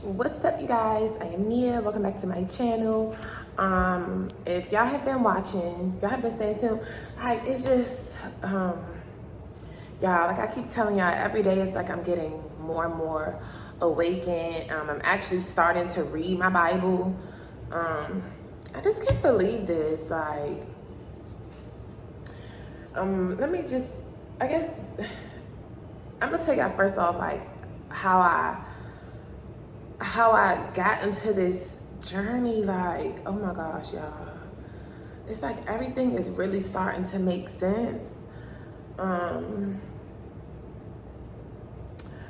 What's up, you guys? I am Nia. Welcome back to my channel. If y'all have been watching, if y'all have been staying tuned, like it's just y'all, like I keep telling y'all, every day it's like I'm getting more and more awakened. I'm actually starting to read my Bible. I just can't believe this. Like, let me just, I guess I'm gonna tell y'all first off, like how I got into this journey. Like, oh my gosh, y'all, it's like everything is really starting to make sense.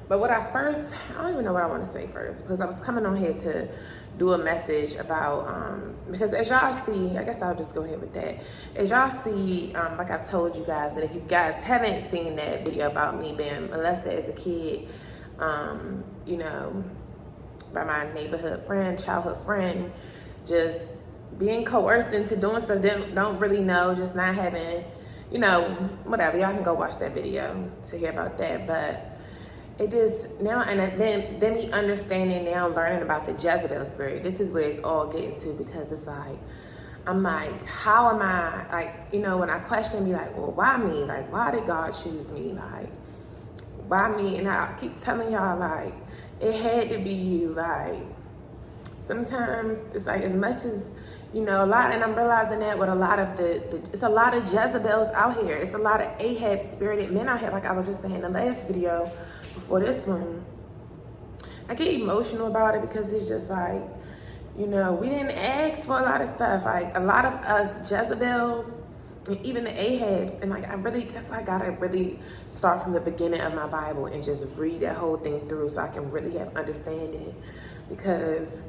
But what I don't even know what I want to say first, because I was coming on here to do a message about, because as y'all see, I guess I'll just go ahead with that. As y'all see, like I've told you guys, and if you guys haven't seen that video about me being molested as a kid, you know, by my neighborhood friend, childhood friend, just being coerced into doing stuff they don't really know, just not having, you know, whatever. Y'all can go watch that video to hear about that. But it just now, and then me understanding now, learning about the Jezebel spirit. This is where it's all getting to, because it's like, I'm like, how am I, like, you know, when I question, be like, well, why me? Like, why did God choose me? Like, why me? And I keep telling y'all, like, it had to be you. Like, sometimes it's like, as much as, you know, a lot, and I'm realizing that with a lot of it's a lot of Jezebels out here. It's a lot of Ahab spirited men out here. Like I was just saying in the last video before this one, I get emotional about it because it's just like, you know, we didn't ask for a lot of stuff. Like a lot of us Jezebels, and even the Ahabs, and like that's why I gotta really start from the beginning of my Bible and just read that whole thing through so I can really have understanding. Because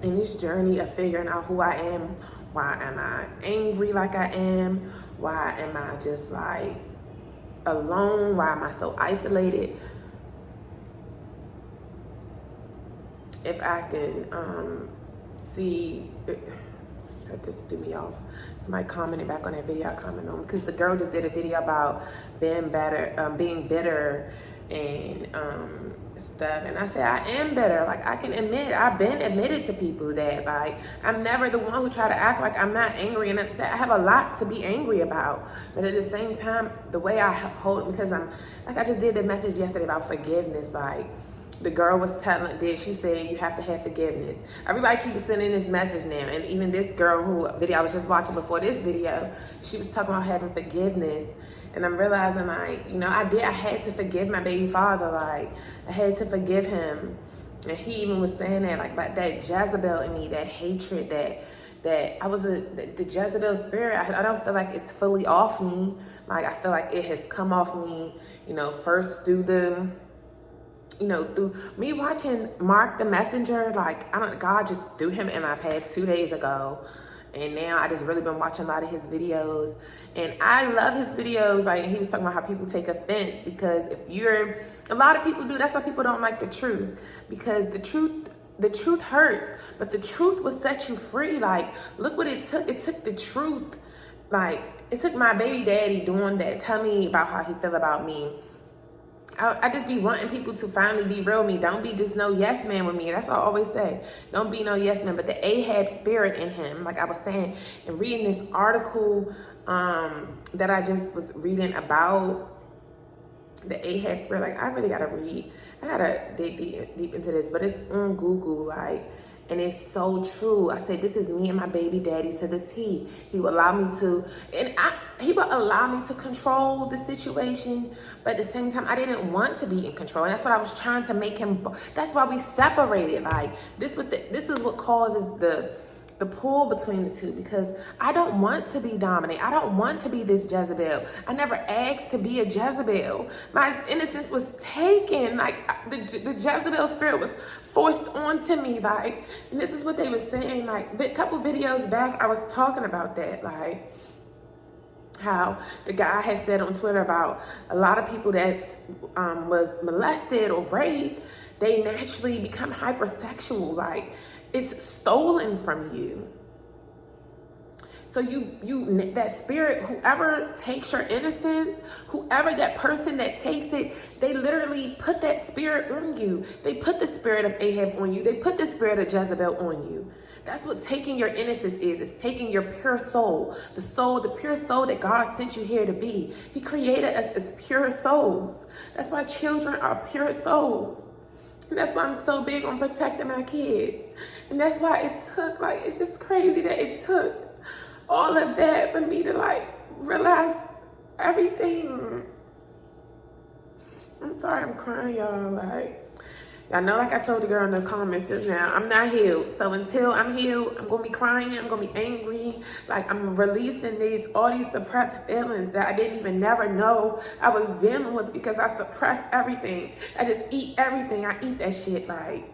in this journey of figuring out who I am, why am I angry like I am? Why am I just like alone? Why am I so isolated? If I can see, that just threw me off. Somebody commented back on that video I commented on, because the girl just did a video about being bitter and stuff, and I said I am bitter. Like I can admit, I've been admitted to people that like I'm never the one who try to act like I'm not angry and upset. I have a lot to be angry about, but at the same time, the way I hold, because I'm like, I just did the message yesterday about forgiveness. Like the girl was she said you have to have forgiveness. Everybody keeps sending this message now, and even this girl who video I was just watching before this video, she was talking about having forgiveness. And I'm realizing, like, you know, I had to forgive my baby father. Like, I had to forgive him. And he even was saying that, like, about that Jezebel in me, that hatred, that I was the Jezebel spirit. I don't feel like it's fully off me. Like, I feel like it has come off me, you know, first through through me watching Mark the Messenger. Like, God just threw him in my path 2 days ago. And now I just really been watching a lot of his videos, and I love his videos. Like, he was talking about how people take offense because a lot of people do. That's why people don't like the truth, because the truth hurts, but the truth will set you free. Like, look what it took. It took the truth. Like, it took my baby daddy doing that. Tell me about how he feel about me. I just be wanting people to finally be real with me. Don't be just no yes man with me. That's what I always say. Don't be no yes man. But the Ahab spirit in him, like I was saying, and reading this article that I just was reading about the Ahab spirit, like I really gotta read. I gotta dig deep into this, but it's on Google, like, and it's so true. I said, this is me and my baby daddy to the T. He will allow me to, he will allow me to control the situation, but at the same time, I didn't want to be in control. And that's what I was trying to make him, that's why we separated. Like, this is what causes the pull between the two, because I don't want to be dominant. I don't want to be this Jezebel. I never asked to be a Jezebel. My innocence was taken. Like, the Jezebel spirit was forced onto me. Like, and this is what they were saying. Like, a couple videos back, I was talking about that. Like, how the guy had said on Twitter about a lot of people that was molested or raped, they naturally become hypersexual. Like, it's stolen from you. So that spirit, whoever takes your innocence, whoever that person that takes it, they literally put that spirit on you. They put the spirit of Ahab on you. They put the spirit of Jezebel on you. That's what taking your innocence is. It's taking your pure soul, the pure soul that God sent you here to be. He created us as pure souls. That's why children are pure souls. And that's why I'm so big on protecting my kids. And that's why it took, like, it's just crazy that it took all of that for me to, like, realize everything. I'm sorry I'm crying, y'all. Like, y'all know, like I told the girl in the comments just now, I'm not healed. So until I'm healed, I'm going to be crying. I'm going to be angry. Like, I'm releasing all these suppressed feelings that I didn't even never know I was dealing with because I suppressed everything. I just eat everything. I eat that shit, like,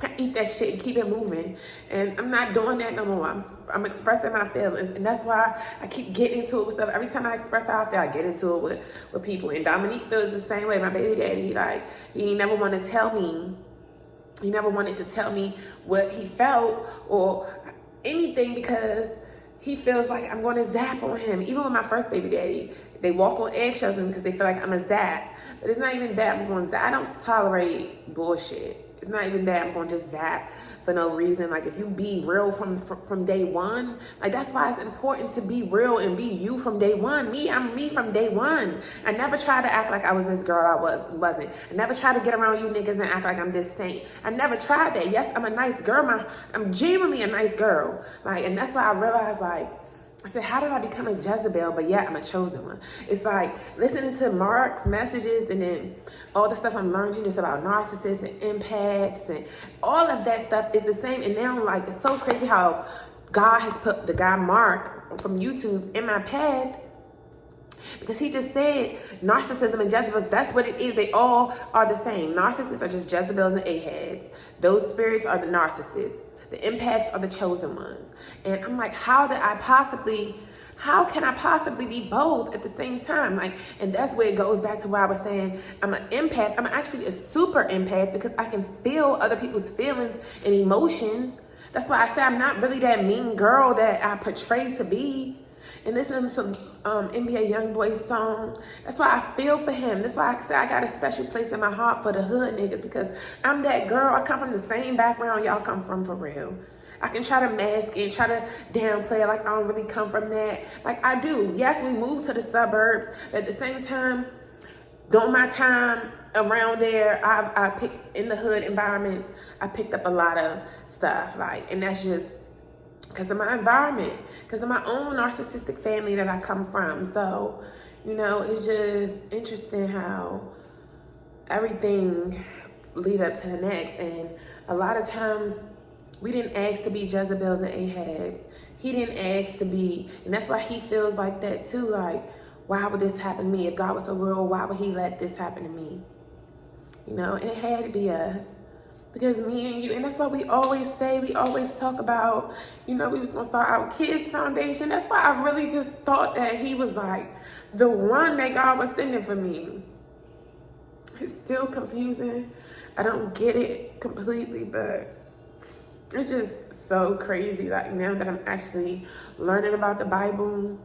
I eat that shit and keep it moving. And I'm not doing that no more. I'm expressing my feelings. And that's why I keep getting into it with stuff. Every time I express how I feel, I get into it with people. And Dominique feels the same way. My baby daddy, he never wanted to tell me. He never wanted to tell me what he felt or anything because he feels like I'm going to zap on him. Even with my first baby daddy, they walk on eggshells because they feel like I'm a zap. But it's not even that I'm going to zap. I don't tolerate bullshit. It's not even that I'm going to just zap for no reason. Like, if you be real from day one, like, that's why it's important to be real and be you from day one. I'm me from day one. I never tried to act like I was this girl I wasn't. I never tried to get around you niggas and act like I'm this saint. I never tried that. Yes, I'm a nice girl. I'm genuinely a nice girl. Like, and that's why I realized, like, I said, how did I become a Jezebel, but yet I'm a chosen one? It's like listening to Mark's messages and then all the stuff I'm learning just about narcissists and empaths and all of that stuff is the same. And now, like, it's so crazy how God has put the guy Mark from YouTube in my path because he just said narcissism and Jezebels, that's what it is. They all are the same. Narcissists are just Jezebels and Ahabs. Those spirits are the narcissists. The empaths are the chosen ones. And I'm like, how can I possibly be both at the same time? Like, and that's where it goes back to where I was saying I'm an empath. I'm actually a super empath because I can feel other people's feelings and emotions. That's why I say I'm not really that mean girl that I portray to be. And listening to some NBA Youngboy song, that's why I feel for him. That's why I say I got a special place in my heart for the hood niggas because I'm that girl. I come from the same background y'all come from for real. I can try to mask it and try to downplay it like I don't really come from that. Like, I do. Yes, we moved to the suburbs, but at the same time, during my time around there, I picked in the hood environments, I picked up a lot of stuff, like, and that's just because of my environment, because of my own narcissistic family that I come from. So, you know, it's just interesting how everything lead up to the next. And a lot of times we didn't ask to be Jezebels and Ahabs. He didn't ask to be, and that's why he feels like that too. Like, why would this happen to me? If God was so real, why would he let this happen to me? You know, and it had to be us. Because me and you, and that's why we always talk about, you know, we was going to start our kids foundation. That's why I really just thought that he was like the one that God was sending for me. It's still confusing. I don't get it completely, but it's just so crazy. Like, now that I'm actually learning about the Bible.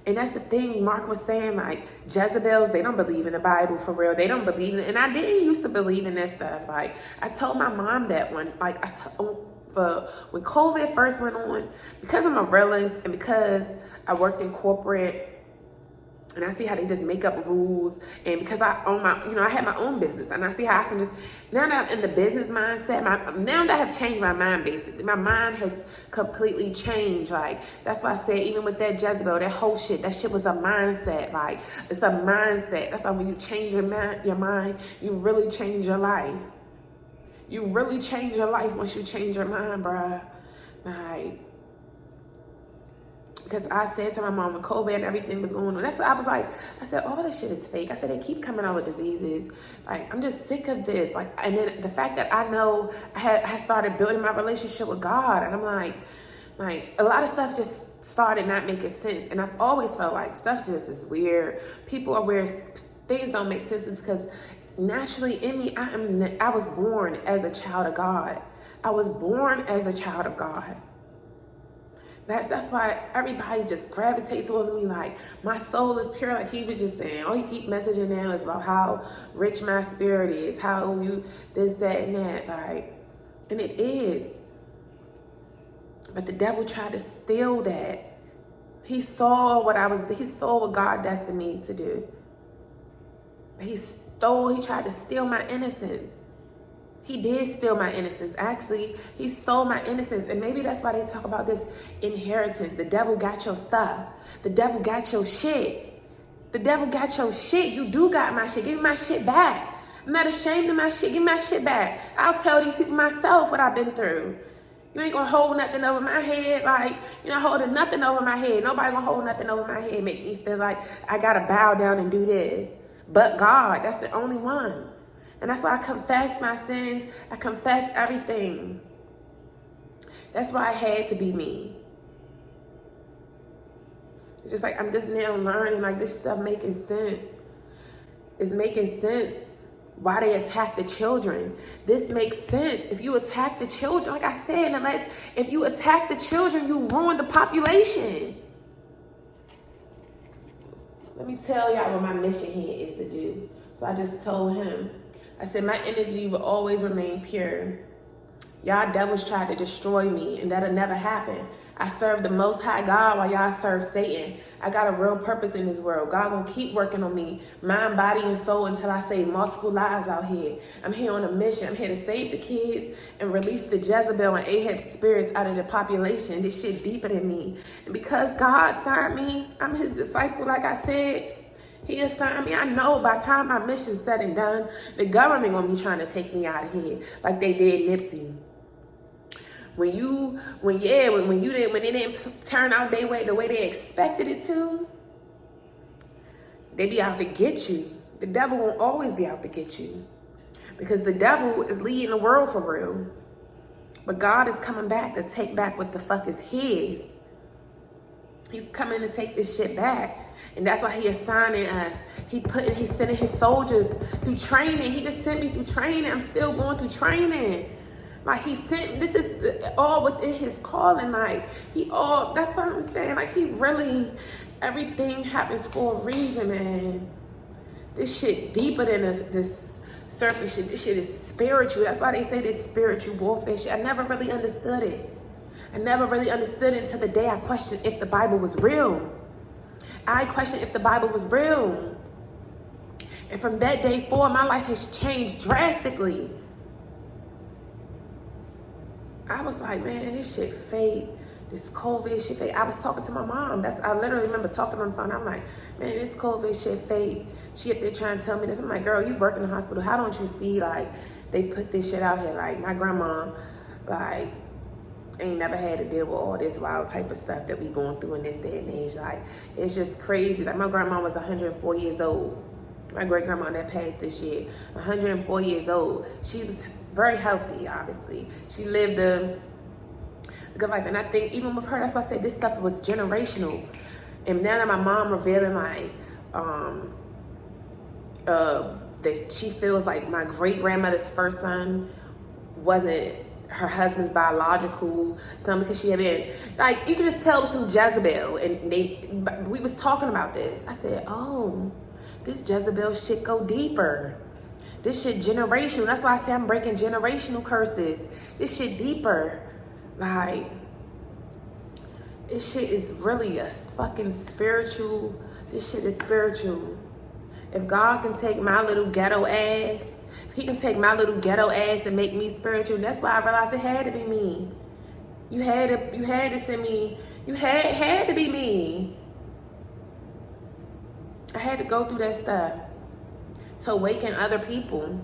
And that's the thing Mark was saying, like, Jezebels, they don't believe in the Bible for real. They don't believe in it. And I didn't used to believe in that stuff. Like, I told my mom that when COVID first went on, because I'm a realist and because I worked in corporate, and I see how they just make up rules, and because I own I had my own business, and I see how I can just, now that I'm in the business mindset, now that I have changed my mind, basically, my mind has completely changed. Like, that's why I said, even with that Jezebel, that whole shit, that shit was a mindset. Like, it's a mindset. That's why when you change your mind, you really change your life. You really change your life once you change your mind, bruh. Like, because I said to my mom when COVID and everything was going on, that's what I was like, I said, all this shit is fake. I said, they keep coming out with diseases. Like, I'm just sick of this. Like, and then the fact that I know I started building my relationship with God, and I'm like a lot of stuff just started not making sense. And I've always felt like stuff just is weird. People are weird. Things don't make sense. It's because naturally in me, I was born as a child of God. I was born as a child of God. That's why everybody just gravitates towards me. Like, my soul is pure. Like he was just saying, all he keep messaging now is about how rich my spirit is, how you this, that, and that. Like, and it is. But the devil tried to steal that. He saw what God destined me to do. He tried to steal my innocence. He did steal my innocence. Actually, he stole my innocence. And maybe that's why they talk about this inheritance. The devil got your stuff. The devil got your shit. The devil got your shit. You do got my shit. Give me my shit back. I'm not ashamed of my shit. Give me my shit back. I'll tell these people myself what I've been through. You ain't gonna hold nothing over my head. Like, you're not holding nothing over my head. Nobody gonna hold nothing over my head. Make me feel like I gotta bow down and do this. But God, that's the only one. And that's why I confess my sins. I confess everything. That's why I had to be me. It's just like I'm just now learning, like, this stuff making sense. It's making sense why they attack the children. This makes sense. If you attack the children, like I said, if you attack the children, you ruin the population. Let me tell y'all what my mission here is to do. So I just told him, I said, my energy will always remain pure. Y'all devils tried to destroy me, and that'll never happen. I serve the Most High God while y'all serve Satan. I got a real purpose in this world. God gonna keep working on me, mind, body, and soul, until I save multiple lives out here. I'm here on a mission. I'm here to save the kids and release the Jezebel and Ahab spirits out of the population. This shit deeper than me. And because God signed me, I'm his disciple, like I said. He assigned me. I know by the time my mission's said and done, the government gonna be trying to take me out of here, like they did Nipsey. When they didn't turn out the way they expected it to, they be out to get you. The devil won't always be out to get you, because the devil is leading the world for real. But God is coming back to take back what the fuck is his. He's coming to take this shit back. And that's why he assigning us. He's sending his soldiers through training. He just sent me through training. I'm still going through training. Like, this is all within his calling. Like, that's what I'm saying. Like, everything happens for a reason, man. This shit deeper than this surface shit. This shit is spiritual. That's why they say this spiritual warfare shit. I never really understood it. I never really understood it until the day I questioned if the Bible was real. I questioned if the Bible was real. And from that day forward, my life has changed drastically. I was like, man, this shit fake. This COVID shit fake. I was talking to my mom. I literally remember talking on the phone. I'm like, man, this COVID shit fake. She up there trying to tell me this. I'm like, girl, you work in the hospital. How don't you see, like, they put this shit out here? Like, my grandma, like, ain't never had to deal with all this wild type of stuff that we going through in this day and age. Like, it's just crazy. Like, my grandma was 104 years old. My great grandma that passed this year, 104 years old. She was very healthy, obviously. She lived a good life. And I think even with her, that's why I say this stuff was generational. And now that my mom revealing, like, that she feels like my great grandmother's first son wasn't her husband's biological son, because she had been, like, you could just tell it was some Jezebel. And we was talking about this. I said, oh, this Jezebel shit go deeper. This shit generational. That's why I say I'm breaking generational curses. This shit deeper. Like, this shit is really a fucking spiritual. This shit is spiritual. If God can take my little ghetto ass, if he can take my little ghetto ass and make me spiritual, that's why I realized it had to be me. You had to send me. You had to be me. I had to go through that stuff to awaken other people.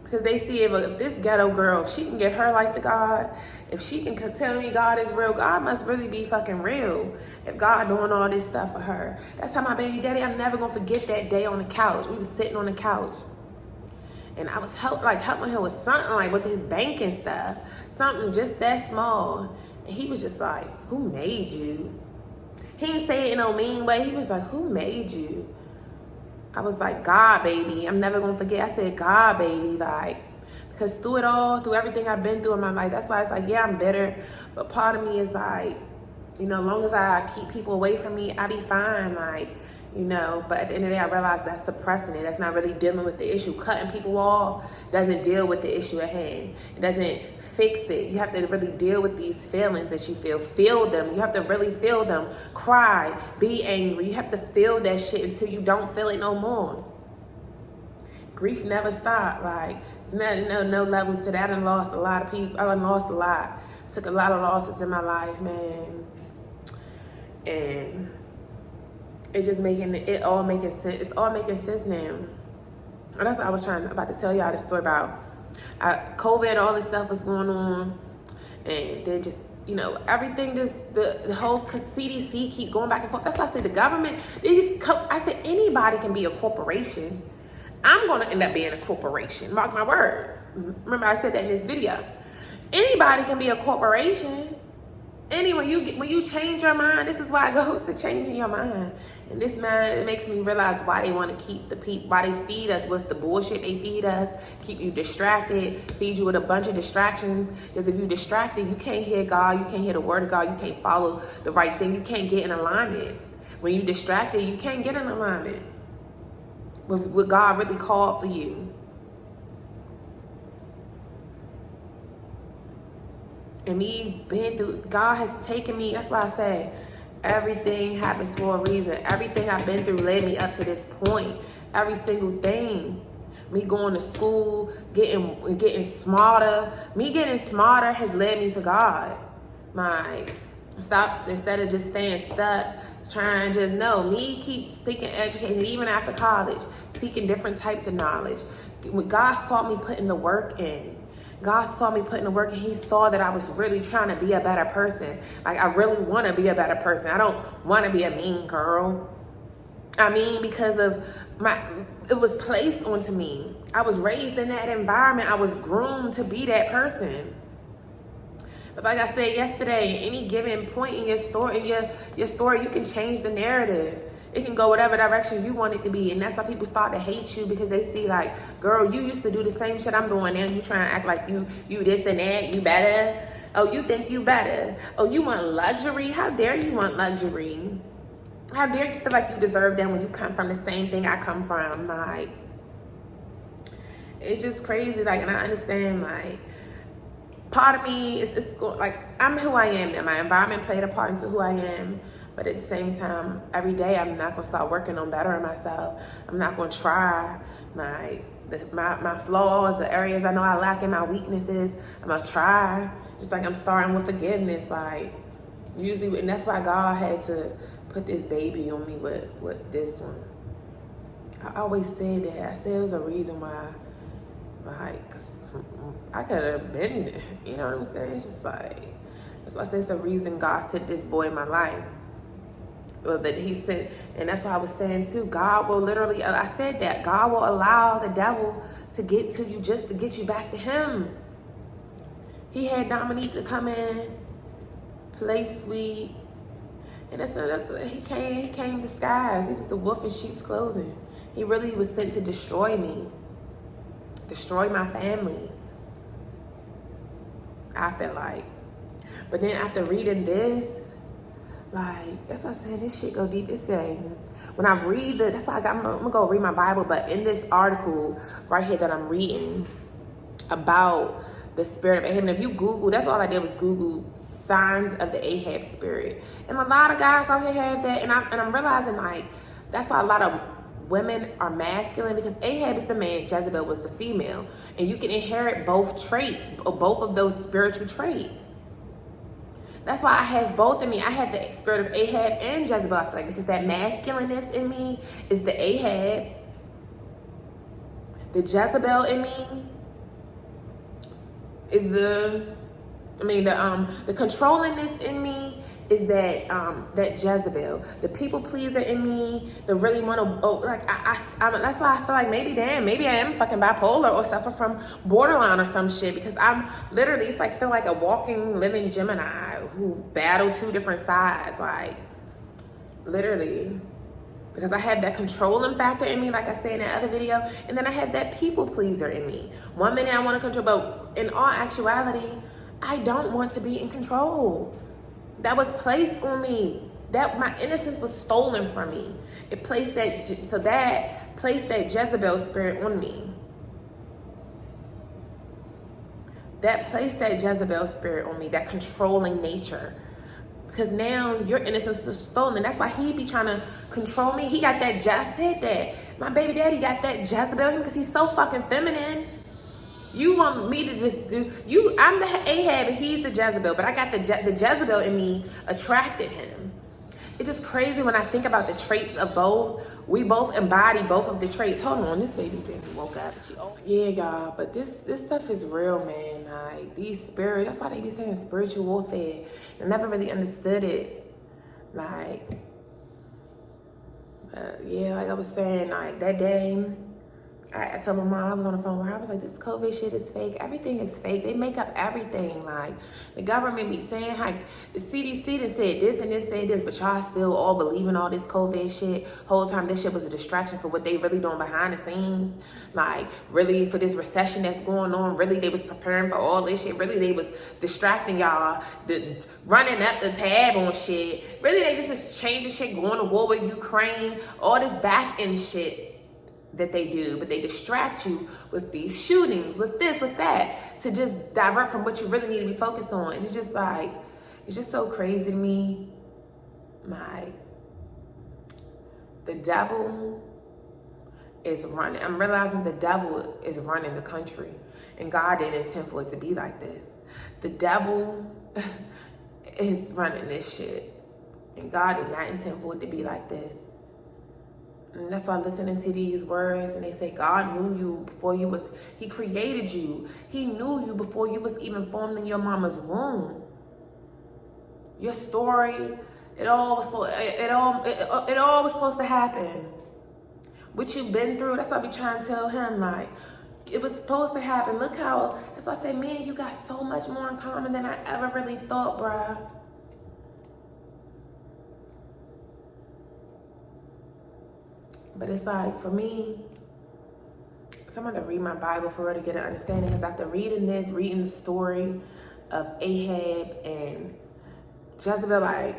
Because they see if this ghetto girl, if she can get her life to God, if she can tell me God is real, God must really be fucking real. If God doing all this stuff for her. That's how my baby daddy, I'm never going to forget that day on the couch. We was sitting on the couch. And I was helping him with something, like with his banking stuff. Something just that small. And he was just like, who made you? He didn't say it in no mean way. He was like, who made you? I was like, God, baby. I'm never going to forget. I said, God, baby. Like, because through it all, through everything I've been through in my life, that's why it's like, yeah, I'm bitter. But part of me is like, You know, as long as I keep people away from me, I be fine. Like, you know, but at the end of the day, I realized that's suppressing it. That's not really dealing with the issue. Cutting people off doesn't deal with the issue at hand. It doesn't fix it. You have to really deal with these feelings that you feel. Feel them. You have to really feel them. Cry. Be angry. You have to feel that shit until you don't feel it no more. Grief never stopped. Like, no levels to that. I done lost a lot of people. I done lost a lot. Took a lot of losses in my life, man. And it just it all making sense. It's all making sense now. And that's what I was about to tell y'all the story about. COVID, all this stuff was going on, and then just, you know, everything, just the whole CDC keep going back and forth. That's why I say the government, I said anybody can be a corporation. I'm gonna end up being a corporation. Mark my words. Remember I said that in this video. Anybody can be a corporation. When you change your mind, this is why it goes to changing your mind. And this mind, it makes me realize why they want to keep the people, why they feed us with the bullshit they feed us, keep you distracted, feed you with a bunch of distractions. Because if you're distracted, you can't hear God, you can't hear the word of God, you can't follow the right thing, you can't get in alignment. When you're distracted, you can't get in alignment with what God really called for you. And me being through, God has taken me, that's why I say, everything happens for a reason. Everything I've been through led me up to this point. Every single thing. Me going to school, getting smarter. Me getting smarter has led me to God. Instead of just staying stuck, trying to just know. Me keep seeking education, even after college, seeking different types of knowledge. God saw me putting the work in. God saw me putting the work, and he saw that I was really trying to be a better person. Like, I really want to be a better person. I don't want to be a mean girl. I mean, because of it was placed onto me. I was raised in that environment. I was groomed to be that person. But like I said yesterday, at any given point in your story, your story, you can change the narrative. It can go whatever direction you want it to be. And that's why people start to hate you, because they see like, girl, you used to do the same shit I'm doing now. You trying to act like you this and that, you better. Oh, you think you better. Oh, you want luxury? How dare you want luxury? How dare you feel like you deserve that when you come from the same thing I come from? Like, it's just crazy. Like, and I understand, like, part of me is like, I'm who I am now. My environment played a part into who I am. But at the same time, every day I'm not gonna start working on bettering myself. I'm not gonna try my flaws, the areas I know I lack in, my weaknesses. I'm gonna try. Just like I'm starting with forgiveness, like usually, and that's why God had to put this baby on me with this one. I always said that. I said it was a reason why, like, 'cause I could have been, you know what I'm saying? It's just like, that's why I said it's a reason God sent this boy in my life. Well, that he said, and that's what I was saying too. God will literally, I said that, God will allow the devil to get to you just to get you back to him. He had Dominique to come in, play sweet, and he came disguised. He was the wolf in sheep's clothing. He really was sent to destroy me, destroy my family, I felt like. But then after reading this, like, that's what I'm saying, this shit go deep. It say, when I read that's why I'm gonna go read my Bible, but in this article right here that I'm reading about the spirit of Ahab, and if you Google, that's all I did was Google signs of the Ahab spirit. And a lot of guys out here have that, and I'm realizing, like, that's why a lot of women are masculine, because Ahab is the man, Jezebel was the female. And you can inherit both traits, both of those spiritual traits. That's why I have both in me. I have the spirit of Ahab and Jezebel, I feel like, because that masculineness in me is the Ahab. The Jezebel in me is the controllingness in me is that Jezebel. The people pleaser in me, the really want to, that's why I feel like maybe I am fucking bipolar or suffer from borderline or some shit, because I'm literally, it's like, feel like a walking, living Gemini who battle two different sides, like, literally. Because I have that controlling factor in me, like I said in that other video, and then I have that people pleaser in me. One minute I want to control, but in all actuality, I don't want to be in control. that was placed on me. That my innocence was stolen from me. It placed that Jezebel spirit on me. That placed that Jezebel spirit on me, that controlling nature. Because now your innocence is stolen. That's why he be trying to control me. He got that my baby daddy got that Jezebel in him because he's so fucking feminine. You want me to just I'm the Ahab and he's the Jezebel, but I got the Jezebel in me attracted him. It's just crazy when I think about the traits of both. We both embody both of the traits. Hold on, this baby woke up. Yeah, y'all, but this stuff is real, man. Like, these spirits, that's why they be saying spiritual warfare. I never really understood it. Like, yeah, like I was saying, like, that day, I told my mom, I was on the phone with her, I was like, this COVID shit is fake. Everything is fake. They make up everything. Like, the government be saying, like, the CDC done said this and then said this, but y'all still all believing all this COVID shit. Whole time this shit was a distraction for what they really doing behind the scenes. Like, really, for this recession that's going on, really, they was preparing for all this shit. Really, they was distracting y'all, running up the tab on shit. Really, they just was changing shit, going to war with Ukraine, all this back end shit that they do, but they distract you with these shootings, with this, with that, to just divert from what you really need to be focused on. And it's just like, it's just so crazy to me. Like, the devil is running. I'm realizing the devil is running the country, and God didn't intend for it to be like this. The devil is running this shit, and God did not intend for it to be like this. And that's why listening to these words, and they say God knew you before you was, he created you. He knew you before you was even formed in your mama's womb. Your story, it all was supposed to happen. What you've been through, that's what I be trying to tell him, like, it was supposed to happen. Look how, that's why I say, man, you got so much more in common than I ever really thought, bruh. But it's like, for me, someone to read my Bible for her to get an understanding. Because after reading the story of Ahab and Jezebel, like,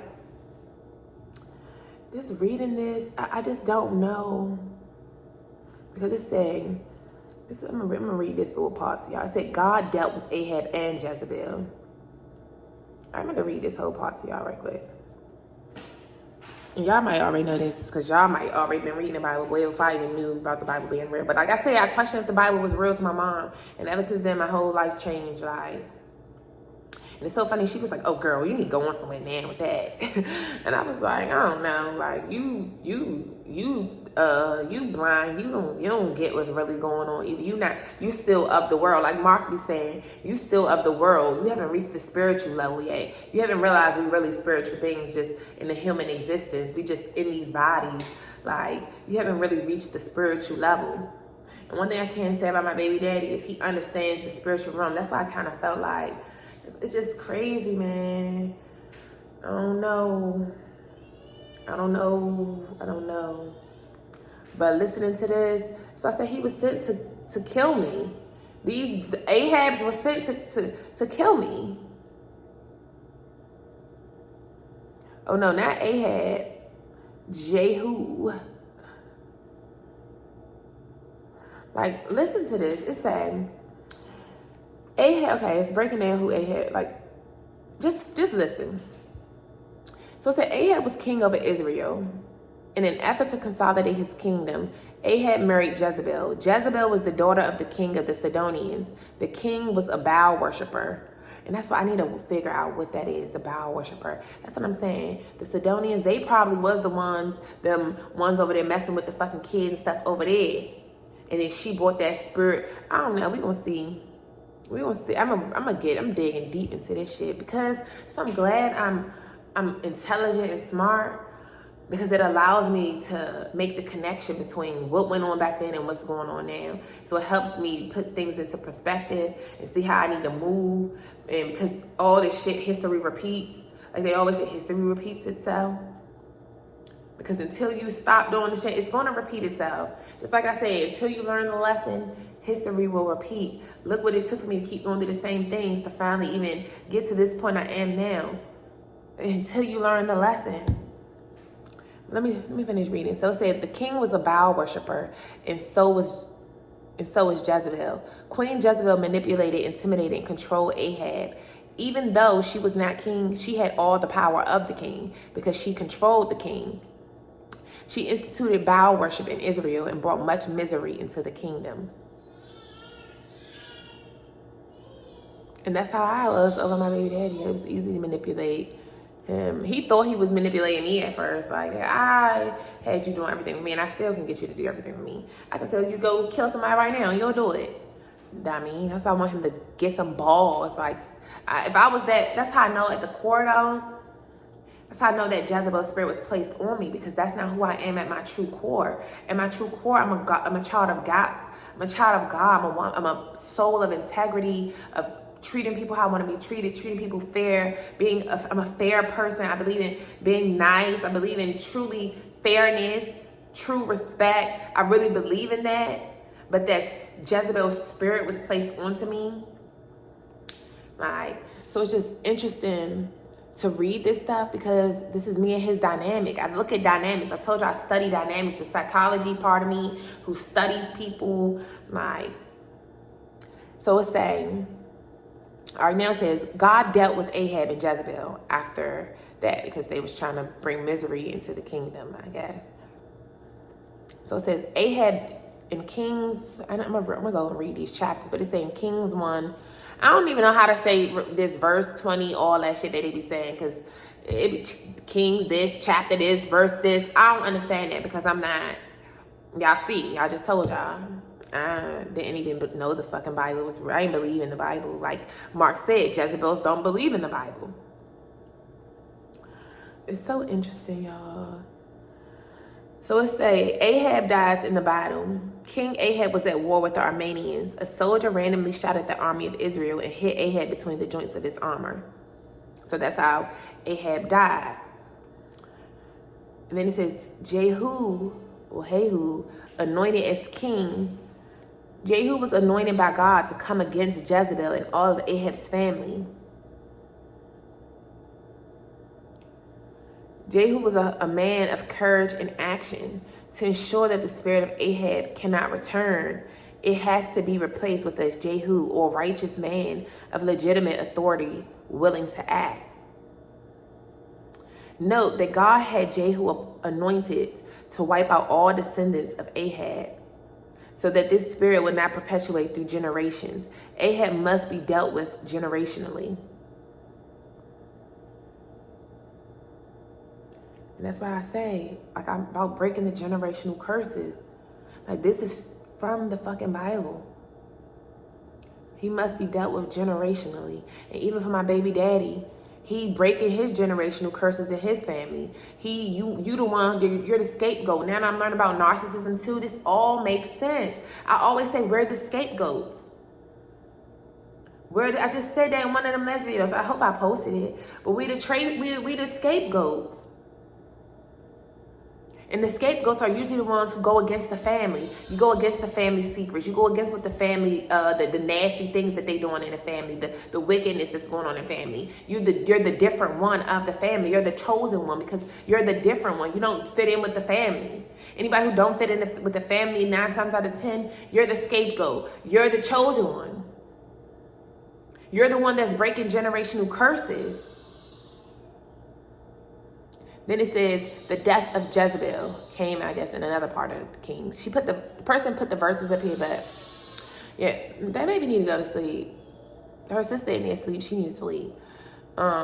I just don't know. Because it's saying, I'm gonna read this little part to y'all. It said, God dealt with Ahab and Jezebel. I'm gonna read this whole part to y'all right quick. And y'all might already know this because y'all might already been reading the Bible way before I even knew about the Bible being real. But like I said, I questioned if the Bible was real to my mom. And ever since then, my whole life changed. Like, and it's so funny. She was like, oh, girl, you need to go on somewhere now with that. And I was like, I don't know. Like, you blind. You don't get what's really going on. Even you still of the world. Like Mark be saying, you still of the world. You haven't reached the spiritual level yet. You haven't realized we really spiritual beings just in the human existence. We just in these bodies. Like, you haven't really reached the spiritual level. And one thing I can say about my baby daddy is he understands the spiritual realm. That's why I kind of felt like, it's just crazy, man. I don't know. But listening to this, so I said he was sent to kill me. The Ahabs were sent to kill me. Oh no, not Ahab. Jehu. Like, listen to this. It said, Ahab, okay, it's breaking down who Ahab, like, just listen. So it said Ahab was king over Israel. In an effort to consolidate his kingdom, Ahab married Jezebel. Jezebel was the daughter of the king of the Sidonians. The king was a Baal worshiper. And that's why I need to figure out what that is, the Baal worshiper. That's what I'm saying. The Sidonians, they probably was them ones over there messing with the fucking kids and stuff over there. And then she brought that spirit. I don't know, we gonna see. I'm digging deep into this shit because I'm glad I'm intelligent and smart, because it allows me to make the connection between what went on back then and what's going on now. So it helps me put things into perspective and see how I need to move. And because all this shit, history repeats. Like they always say, history repeats itself. Because until you stop doing the shit, it's going to repeat itself. Just like I said, until you learn the lesson, history will repeat. Look what it took for me to keep going through the same things to finally even get to this point I am now. until you learn the lesson. Let me finish reading. So it said, the king was a Baal worshiper, and so was Jezebel. Queen Jezebel manipulated, intimidated, and controlled Ahab. Even though she was not king, she had all the power of the king because she controlled the king. She instituted Baal worship in Israel and brought much misery into the kingdom. And that's how I was over my baby daddy. It was easy to manipulate him. He thought he was manipulating me at first. Like, I had you doing everything for me, and I still can get you to do everything for me. I can tell you go kill somebody right now, and you'll do it. I mean, that's why I want him to get some balls. Like, if I was that's how I know at the core, though. That's how I know that Jezebel's spirit was placed on me, because that's not who I am at my true core. At my true core, I'm a child of God. I'm a child of God. I'm a soul of integrity, of treating people how I want to be treated, treating people fair, I'm a fair person. I believe in being nice. I believe in truly fairness, true respect. I really believe in that. But that Jezebel's spirit was placed onto me. Like, so it's just interesting to read this stuff, because this is me and his dynamic. I look at dynamics. I told you I study dynamics, the psychology part of me who studies people. Like, so it's saying, all right, now it says, God dealt with Ahab and Jezebel after that, because they was trying to bring misery into the kingdom, I guess. So it says, Ahab in Kings, I'm gonna go and read these chapters, but it's saying Kings 1. I don't even know how to say this verse 20, all that shit that they be saying, because Kings this, chapter this, verse this. I don't understand that, because I'm not, y'all see, I just told y'all. I didn't even know the fucking Bible. I didn't believe in the Bible. Like Mark said, Jezebels don't believe in the Bible. It's so interesting, y'all. So it say, Ahab dies in the battle. King Ahab was at war with the Armenians. A soldier randomly shot at the army of Israel and hit Ahab between the joints of his armor. So that's how Ahab died. And then it says, Jehu, anointed as king. Jehu was anointed by God to come against Jezebel and all of Ahab's family. Jehu was a man of courage and action. To ensure that the spirit of Ahab cannot return, it has to be replaced with a Jehu, or righteous man of legitimate authority willing to act. Note that God had Jehu anointed to wipe out all descendants of Ahab, so that this spirit would not perpetuate through generations. Ahab must be dealt with generationally. And that's why I say, like, I'm about breaking the generational curses. Like, this is from the fucking Bible. He must be dealt with generationally. And even for my baby daddy, he breaking his generational curses in his family. You the one, you're the scapegoat. Now I'm learning about narcissism too. This all makes sense. I always say, we're the scapegoats. I just said that in one of them last videos. I hope I posted it. But we the scapegoats. And the scapegoats are usually the ones who go against the family. You go against the family secrets. You go against what the family, the nasty things that they doing in the family, the wickedness that's going on in the family. You're the different one of the family. You're the chosen one, because you're the different one. You don't fit in with the family. Anybody who don't fit in with the family 9 times out of 10, you're the scapegoat. You're the chosen one. You're the one that's breaking generational curses. Then it says the death of Jezebel came, I guess, in another part of the Kings. The person put the verses up here, but yeah, that baby need to go to sleep. Her sister in there sleep. She needs to sleep. I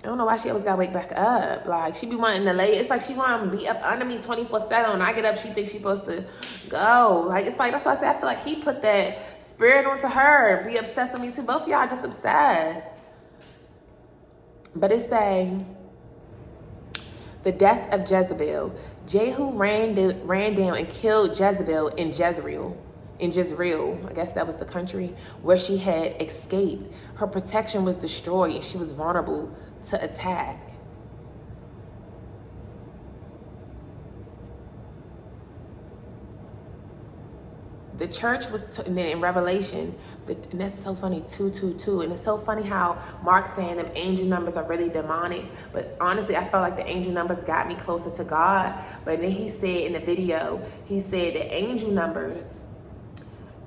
don't know why she always gotta wake back up. Like, she be wanting to lay. It's like she want to be up under me 24/7. When I get up, she thinks she's supposed to go. Like, it's like, that's why I say I feel like he put that spirit onto her. Be obsessed with me too. Both of y'all just obsessed. But it's saying, the death of Jezebel. Jehu ran down and killed Jezebel in Jezreel. I guess that was the country where she had escaped. Her protection was destroyed and she was vulnerable to attack. The church was, and then in Revelation, and that's so funny, 222. And it's so funny how Mark's saying them angel numbers are really demonic. But honestly, I felt like the angel numbers got me closer to God. But then he said in the video, he said the angel numbers,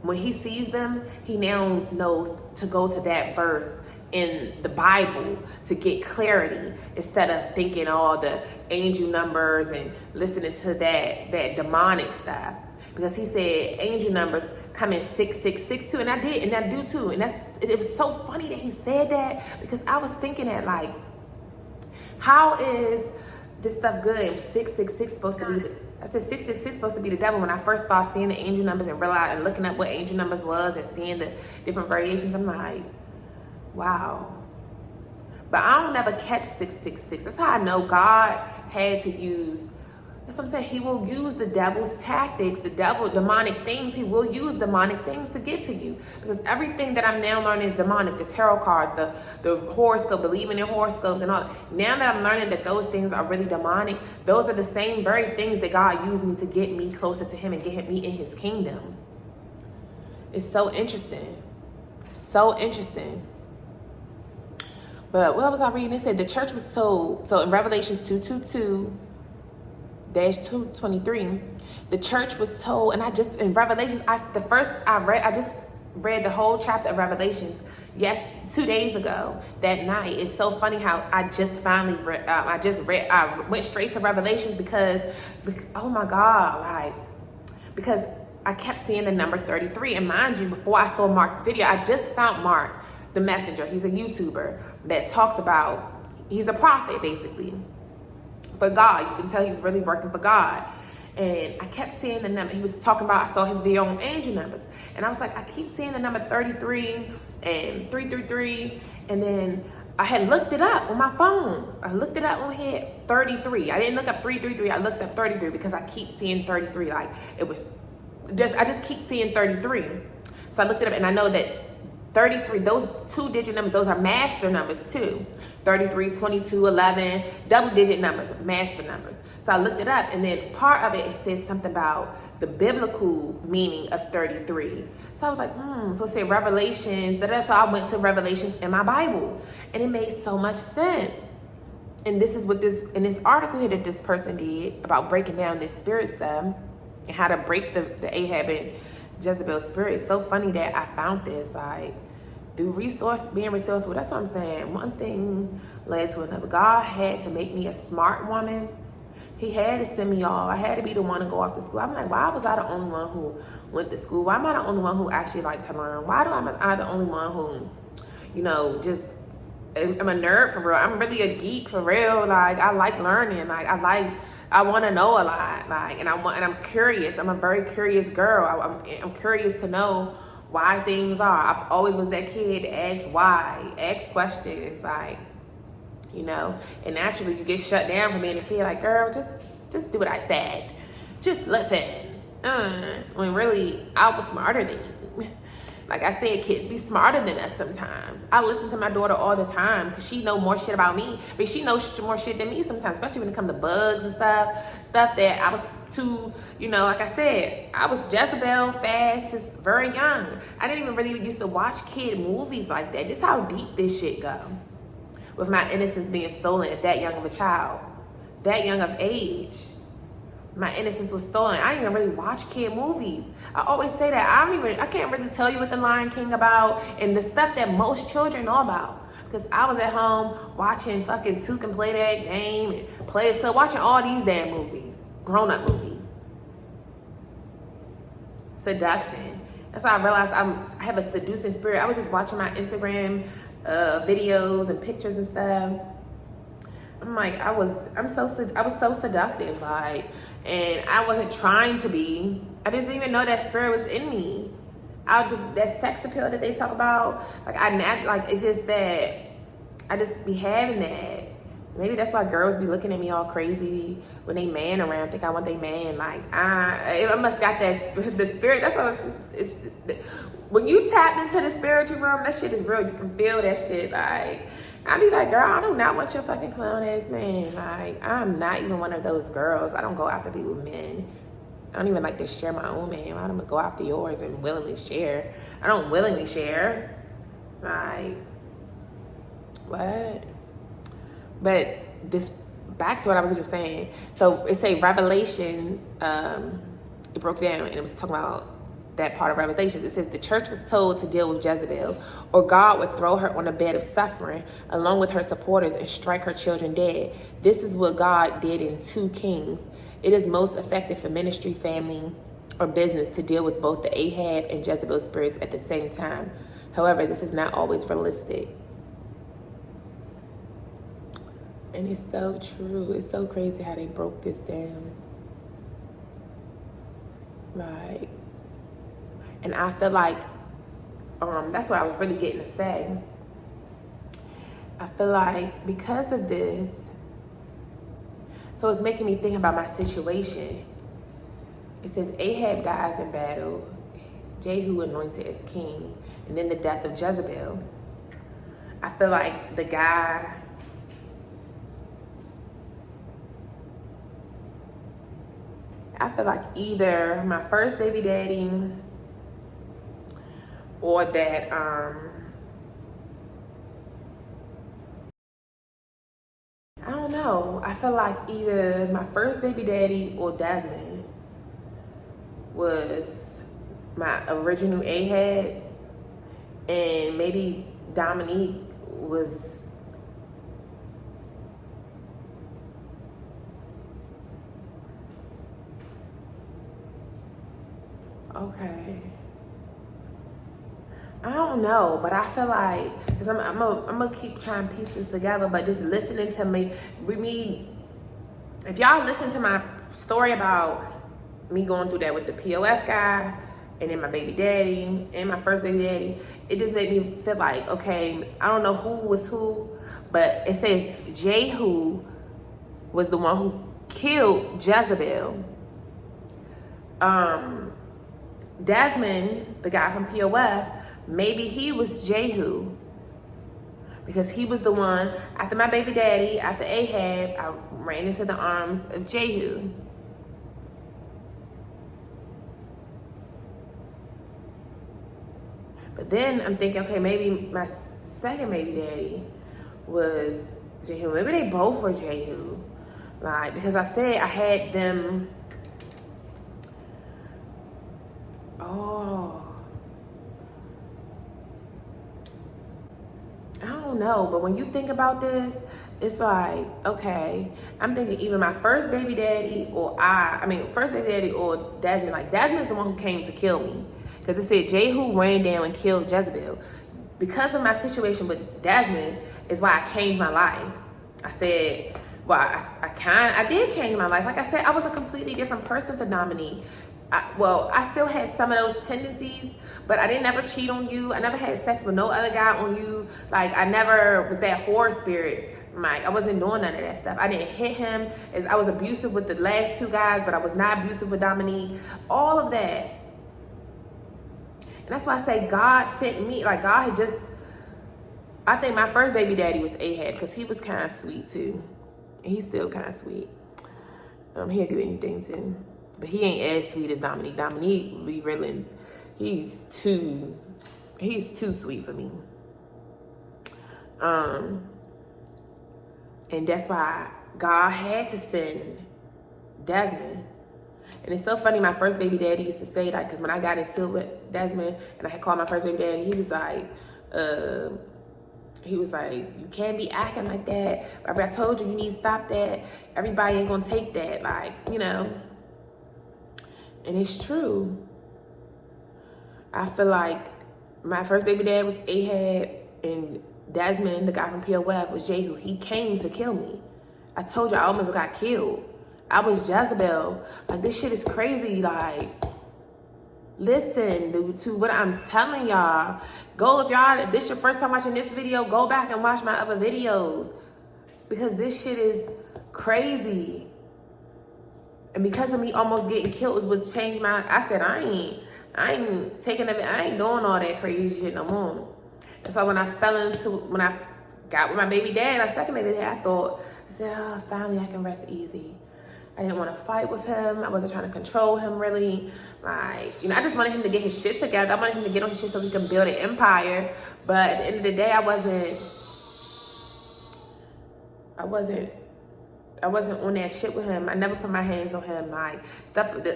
when he sees them, he now knows to go to that verse in the Bible to get clarity, instead of thinking all the angel numbers and listening to that demonic stuff. Because he said angel numbers come in 6662, and I do too. And it was so funny that he said that, because I was thinking that, like, how is this stuff good and 666 supposed to be I said 666 supposed to be the devil. When I first started seeing the angel numbers and realized and looking up what angel numbers was and seeing the different variations, I'm like, wow. But I don't never catch 666. That's how I know God had to use, that's what I'm saying. He will use the devil's tactics, demonic things. He will use demonic things to get to you. Because everything that I'm now learning is demonic. The tarot cards, the horoscope, believing in horoscopes and all. Now that I'm learning that those things are really demonic, those are the same very things that God used me to get me closer to him and get me in his kingdom. It's so interesting. So interesting. But what was I reading? It said the church was told, so in Revelation 222-223, the church was told, and I just read the whole chapter of Revelations 2 days ago that night. It's so funny how I just finally I went straight to Revelations because oh my God, like, because I kept seeing the number 33. And mind you, before I saw Mark's video, I just found Mark the Messenger. He's a YouTuber that talks about, he's a prophet basically for God. You can tell he's really working for God. And I kept seeing the number. He was talking about, I saw his video on angel numbers. And I was like, I keep seeing the number 33 and 333. And then I had looked it up on my phone. I looked it up on here, 33. I didn't look up 333. I looked up 33 because I keep seeing 33. Like, it was just, I just keep seeing 33. So I looked it up, and I know that 33, those 2-digit numbers, those are master numbers too. 33, 22, 11, double-digit numbers, master numbers. So I looked it up, and then part of it says something about the biblical meaning of 33. So I was like, so it said Revelations, so I went to Revelations in my Bible, and it made so much sense. And this is what in this article here that this person did about breaking down this spirit stuff and how to break the Ahab and Jezebel spirit. It's so funny that I found this, like, through being resourceful. That's what I'm saying. One thing led to another. God had to make me a smart woman. He had to send me all. I had to be the one to go off to school. I'm like, why was I the only one who went to school? Why am I the only one who actually liked to learn? Why am I the only one who, just, I'm a nerd for real. I'm really a geek for real. Like, I like learning. Like, I want to know a lot. Like, and I'm curious. I'm a very curious girl. I'm curious to know why things are. I've always was that kid to ask why, ask questions, like, and naturally you get shut down from being a kid. Like, girl, just do what I said. Just listen. When really I was smarter than you. Like I said, kids be smarter than us sometimes. I listen to my daughter all the time because she know more shit about me, but she knows more shit than me sometimes, especially when it comes to bugs and stuff that I was too, like I said, I was Jezebel fast since very young. I didn't even really used to watch kid movies like that. This is how deep this shit go. With my innocence being stolen at that young of a child, that young of age. My innocence was stolen. I didn't even really watch kid movies. I always say that I can't really tell you what the Lion King about and the stuff that most children know about. Because I was at home watching fucking Two Can Play That Game and Players Club, watching all these damn movies, grown-up movies. Seduction. That's how I realized I have a seducing spirit. I was just watching my Instagram videos and pictures and stuff. I'm like, I was so seductive, like, and I wasn't trying to be. I didn't even know that spirit was in me. That sex appeal that they talk about, like, it's just that I just be having that. Maybe that's why girls be looking at me all crazy when they man around, think I want they man. Like, I must got the spirit. That's what when you tap into the spiritual realm, that shit is real. You can feel that shit. Like, I be like, girl, I do not want your fucking clown ass man. Like, I'm not even one of those girls. I don't go after people with men. I don't even like to share my own man. I'm gonna go after yours and willingly share. I don't willingly share. Like, what? But this, back to what I was even saying. So it say Revelations, it broke down and it was talking about that part of Revelations. It says the church was told to deal with Jezebel, or God would throw her on a bed of suffering along with her supporters and strike her children dead. This is what God did in 2 Kings. It is most effective for ministry, family, or business to deal with both the Ahab and Jezebel spirits at the same time. However, this is not always realistic. And it's so true. It's so crazy how they broke this down. Like, and I feel like that's what I was really getting to say. I feel like because of this, so it's making me think about my situation. It says Ahab dies in battle, Jehu anointed as king, and then the death of Jezebel. I feel like the guy, I feel like either my first baby daddy or that I don't know. I feel like either my first baby daddy or Desmond was my original Ahab, and maybe Dominique was okay. I don't know, but I feel like, because I'm gonna keep trying to piece this together, but just listening to me, if y'all listen to my story about me going through that with the POF guy, and then my baby daddy, and my first baby daddy, it just made me feel like, okay, I don't know who was who, but it says Jehu was the one who killed Jezebel. Desmond, the guy from POF, maybe he was Jehu, because he was the one, after my baby daddy, after Ahab, I ran into the arms of Jehu. But then I'm thinking, okay, maybe my second baby daddy was Jehu. Maybe they both were Jehu. Like, because I said I had them, I don't know, but when you think about this, it's like, okay, I'm thinking either my first baby daddy or first baby daddy or Desmond. Like, Desmond's the one who came to kill me. Because it said Jehu ran down and killed Jezebel. Because of my situation with Desmond is why I changed my life. I said, well, I did change my life. Like I said, I was a completely different person for Dominique. I still had some of those tendencies, but I didn't never cheat on you. I never had sex with no other guy on you. Like, I never was that whore spirit. Like, I wasn't doing none of that stuff. I didn't hit him. I was abusive with the last 2 guys, but I was not abusive with Dominique. All of that. And that's why I say God sent me. Like, God had just, I think my first baby daddy was Ahab, because he was kind of sweet too. And he's still kind of sweet. He'll do anything too. But he ain't as sweet as Dominique. Dominique, he's too sweet for me. And that's why God had to send Desmond. And it's so funny, my first baby daddy used to say, like, because when I got into it with Desmond and I had called my first baby daddy, he was like, you can't be acting like that. I told you need to stop that. Everybody ain't gonna take that, like, you know. And it's true. I feel like my first baby dad was Ahab, and Desmond, the guy from POF, was Jehu. He came to kill me. I told you I almost got killed. I was Jezebel. Like, this shit is crazy. Like, listen to what I'm telling y'all. If this your first time watching this video, go back and watch my other videos, because this shit is crazy. And because of me almost getting killed is what changed I said, I ain't taking it. I ain't doing all that crazy shit no more. And so when I got with my baby dad, my second baby dad, I said, oh, finally I can rest easy. I didn't want to fight with him. I wasn't trying to control him really. Like, you know, I just wanted him to get his shit together. I wanted him to get on his shit so he can build an empire. But at the end of the day, I wasn't on that shit with him. I never put my hands on him. Like,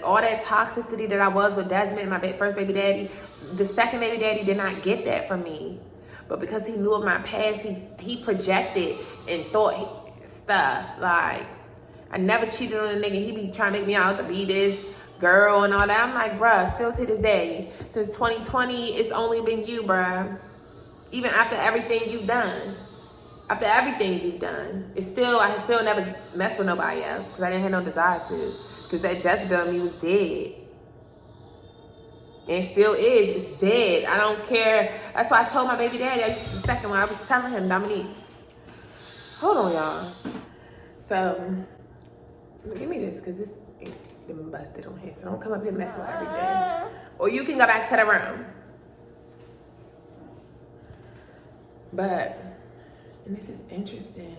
all that toxicity that I was with Desmond, my first baby daddy, the second baby daddy did not get that from me. But because he knew of my past, he projected and thought stuff. Like, I never cheated on a nigga. He be trying to make me out to be this girl and all that. I'm like, bruh, still to this day, since 2020, it's only been you, bruh. Even after everything you've done. After everything you've done, I still never messed with nobody else because I didn't have no desire to. Because that Jezebel in me was dead. And it still is. It's dead. I don't care. That's why I told my baby daddy the second one. I was telling him, Dominique, hold on, y'all. So, give me this because this ain't been busted on here. So don't come up here messing with everything. Or you can go back to the room. But... and this is interesting.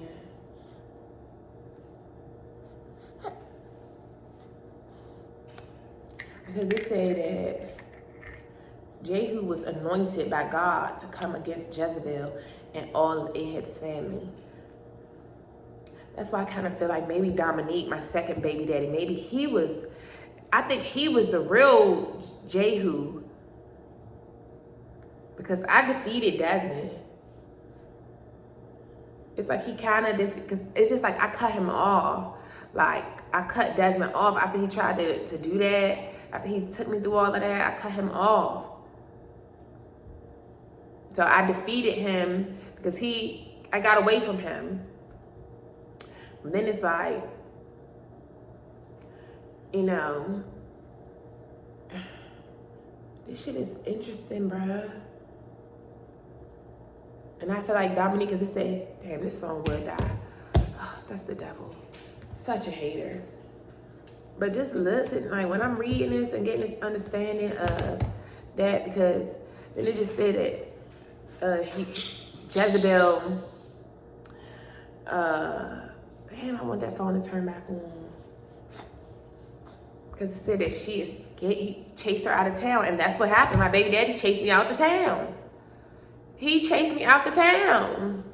Because it said that Jehu was anointed by God to come against Jezebel and all of Ahab's family. That's why I kind of feel like maybe Dominique, my second baby daddy, I think he was the real Jehu. Because I defeated Desmond. It's like he kind of, because it's just like I cut him off. Like, I cut Desmond off after he tried to do that. After he took me through all of that, I cut him off. So I defeated him because I got away from him. And then it's like, you know, this shit is interesting, bruh. And I feel like Dominique, because it said, damn, this phone would die. Oh, that's the devil. Such a hater. But just listen, like when I'm reading this and getting this understanding of that, because then it just said that Jezebel, damn, I want that phone to turn back on. Because it said that he chased her out of town, and that's what happened. My baby daddy chased me out the town. He chased me out the town.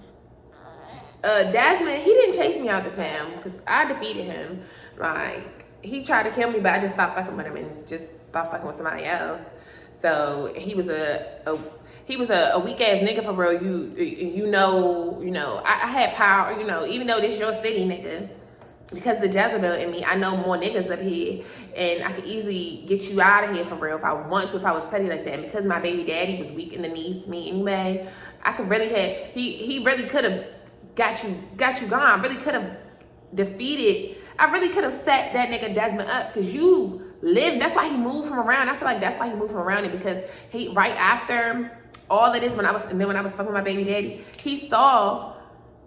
Desmond, he didn't chase me out the town because I defeated him. Like, he tried to kill me, but I just stopped fucking with him and just stopped fucking with somebody else. So he was a weak ass nigga for real. You know, I had power. You know, even though this your city, nigga, because the Jezebel in me, I know more niggas up here, and I could easily get you out of here for real if I want to, if I was petty like that. And because my baby daddy was weak in the knees to me anyway, I could really have, he really could have got you gone. Really could have defeated, I really could have set that nigga Desmond up because you lived. That's why he moved from around. I feel like that's why he moved from around it, because he, right after all of this, when I was fucking with my baby daddy, he saw,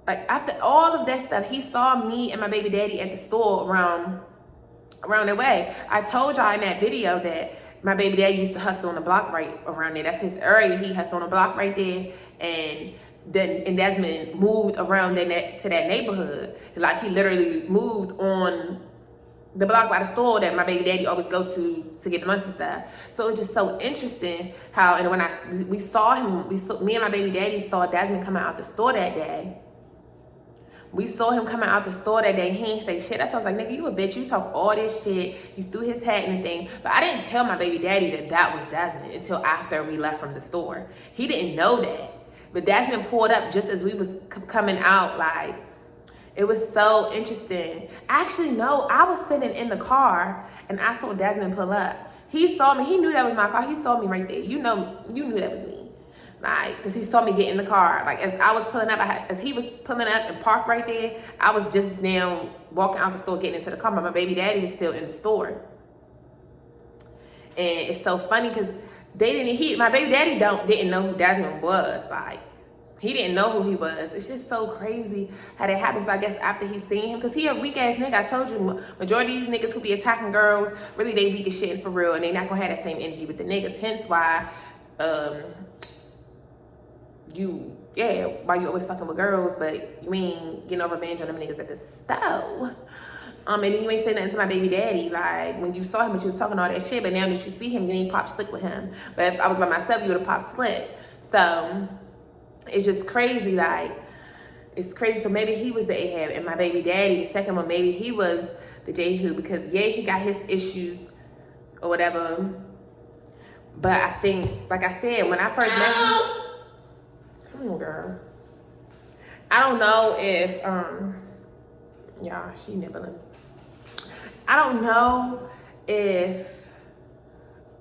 like, after all of that stuff, he saw me and my baby daddy at the store around the way. I told y'all in that video that my baby daddy used to hustle on the block right around there. That's his area. He hustled on the block right there. And Desmond moved around to that neighborhood. Like, he literally moved on the block by the store that my baby daddy always go to get the lunch and stuff. So it's just so interesting how, and when me and my baby daddy saw Desmond coming out the store that day. We saw him coming out the store that day. He ain't say shit. That's why I was like, nigga, you a bitch. You talk all this shit. You threw his hat and everything. But I didn't tell my baby daddy that was Desmond until after we left from the store. He didn't know that. But Desmond pulled up just as we was coming out. Like, it was so interesting. Actually, no, I was sitting in the car and I saw Desmond pull up. He saw me. He knew that was my car. He saw me right there. You knew that was me. Like, because he saw me get in the car. Like, as I was pulling up, as he was pulling up and parked right there, I was just now walking out the store, getting into the car. But my baby daddy was still in the store. And it's so funny because my baby daddy didn't know who Desmond was. Like, he didn't know who he was. It's just so crazy how that happens. I guess after he seen him, because he a weak ass nigga. I told you, majority of these niggas who be attacking girls, really they weak as shit and for real, and they not gonna have that same energy with the niggas. Hence why, why you always fucking with girls, but you ain't getting no revenge on them niggas at the store. And then you ain't say nothing to my baby daddy. Like, when you saw him, but you was talking all that shit. But now that you see him, you ain't pop slick with him. But if I was by myself, you would have popped slick. So, it's just crazy. Like, it's crazy. So maybe he was the Ahab. And my baby daddy, the second one, maybe he was the Jehu. Because, yeah, he got his issues or whatever. But I think, like I said, when I first met him, come on, girl. I don't know if, y'all, she nibbling. I don't know if,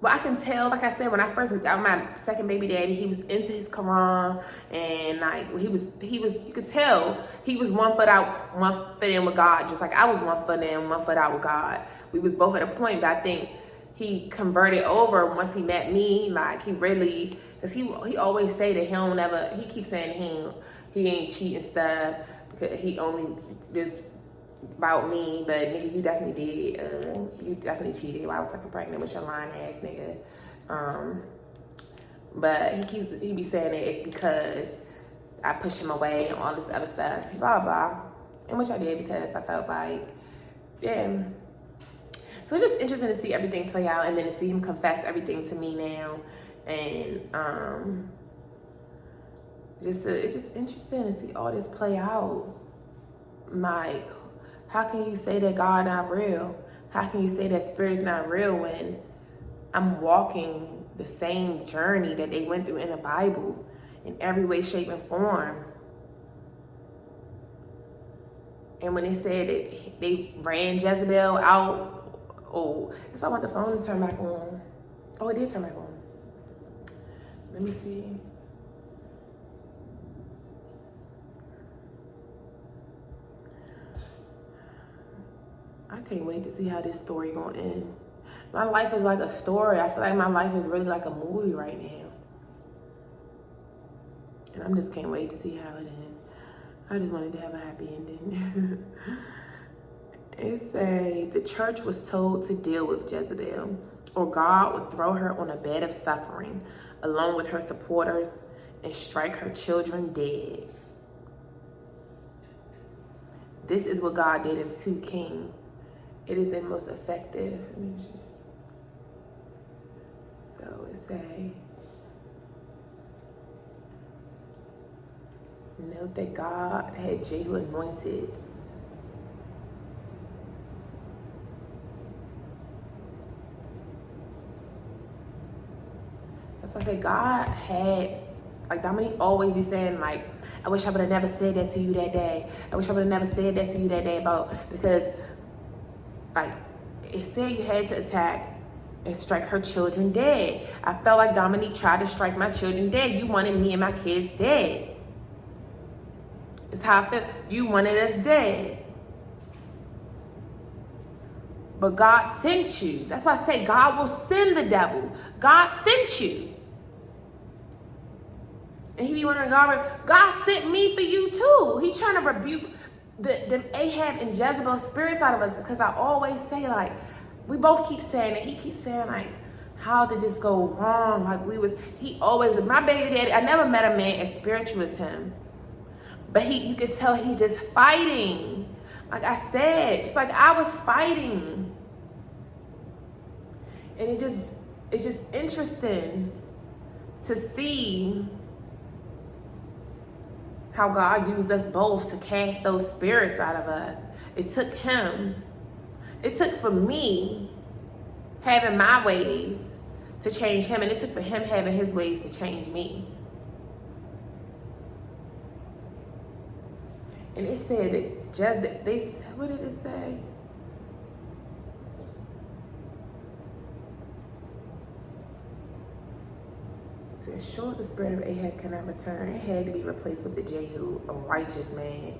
well, I can tell, like I said, when I first got my second baby daddy, he was into his Quran, and like, he was, you could tell, he was 1 foot out, 1 foot in with God, just like I was 1 foot in, 1 foot out with God. We was both at a point, but I think he converted over once he met me. Like, he really, because he always say that he don't ever, he keeps saying he ain't cheating stuff, because he only just about me. But nigga, you definitely did. You definitely cheated while I was fucking pregnant with your lying ass nigga. But he be saying that it's because I pushed him away and all this other stuff, blah blah, and which I did because I felt like, yeah. So it's just interesting to see everything play out, and then to see him confess everything to me now, and it's just interesting to see all this play out. Like, how can you say that God not real? How can you say that spirit's not real when I'm walking the same journey that they went through in the Bible in every way, shape, and form? And when they said that they ran Jezebel out, oh, it's all about the phone to turn back on. Oh, it did turn back on. Let me see. I can't wait to see how this story gonna end. My life is like a story. I feel like my life is really like a movie right now. And I just can't wait to see how it ends. I just wanted to have a happy ending. It say, the church was told to deal with Jezebel, or God would throw her on a bed of suffering, along with her supporters, and strike her children dead. This is what God did in 2 Kings. It is the most effective. So it say, note that God had Jehu anointed. That's why I say God had, like Dominique always be saying, like, I wish I would have never said that to you that day. I wish I would have never said that to you that day about, because like it said you had to attack and strike her children dead. I felt like Dominique tried to strike my children dead. You wanted me and my kids dead. It's how I feel. You wanted us dead. But God sent you. That's why I say God will send the devil. God sent you. And he be wondering, God sent me for you too. He's trying to rebuke the Ahab and Jezebel spirits out of us, because I always say, like, we both keep saying it. He keeps saying, like, how did this go wrong? Like, he always, my baby daddy, I never met a man as spiritual as him. But you could tell he's just fighting. Like I said, just like I was fighting. And it's just interesting to see how God used us both to cast those spirits out of us. It took him. It took for me having my ways to change him, and it took for him having his ways to change me. And it said that what did it say? To ensure the spirit of Ahab cannot return, it had to be replaced with the Jehu, a righteous man.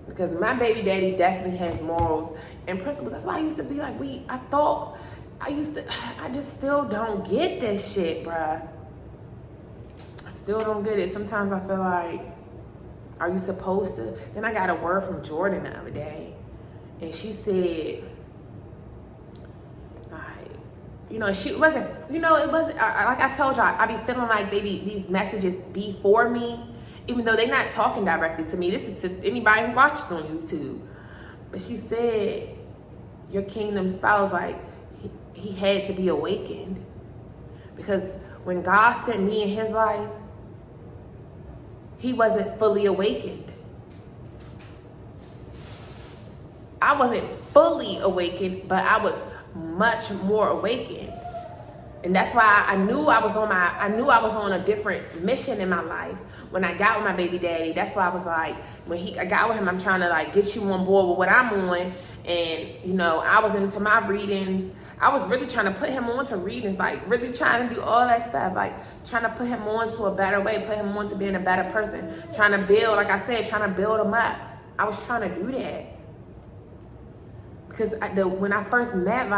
Because my baby daddy definitely has morals and principles. That's why I used to be like, I just still don't get this shit, bruh. I still don't get it. Sometimes I feel like, are you supposed to? Then I got a word from Jordan the other day, and she said, she wasn't, it wasn't, like I told y'all, I be feeling like these messages be for me, even though they're not talking directly to me. This is to anybody who watches on YouTube. But she said, your kingdom spouse, like, he had to be awakened. Because when God sent me in his life, he wasn't fully awakened. I wasn't fully awakened, but I was much more awakened. And that's why I knew I was on a different mission in my life when I got with my baby daddy. That's why I was like, I got with him, I'm trying to like get you on board with what I'm on. And you know, I was into my readings. I was really trying to put him on to readings, like really trying to do all that stuff, like trying to put him on to a better way, put him on to being a better person, trying to build, like I said, trying to build him up. I was trying to do that. Because when I first met,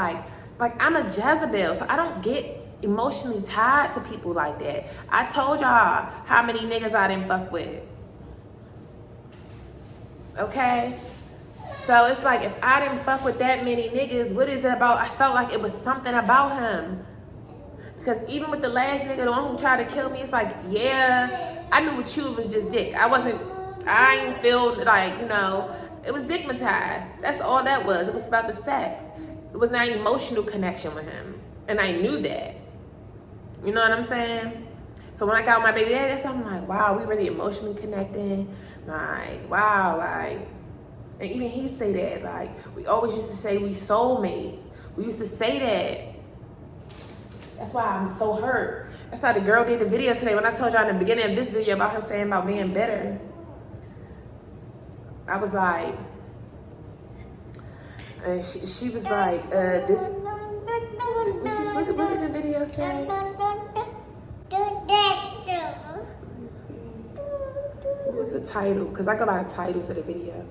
like I'm a Jezebel, so I don't get emotionally tied to people like that. I told y'all how many niggas I didn't fuck with. Okay? So it's like, if I didn't fuck with that many niggas, what is it about? I felt like it was something about him. Because even with the last nigga, the one who tried to kill me, it's like, yeah, I knew what you was just dick. I ain't feel like, you know, it was dickmatized. That's all that was. It was about the sex. It was not an emotional connection with him. And I knew that. You know what I'm saying? So when I got with my baby daddy, that's I'm like, wow, we really emotionally connected. Like, wow, like, and even he say that, like, we always used to say we soulmates. We used to say that. That's why I'm so hurt. That's how the girl did the video today when I told y'all in the beginning of this video about her saying about being bitter. I was like, she was like, what did the video say? What was the title? Because I go by the titles of the video.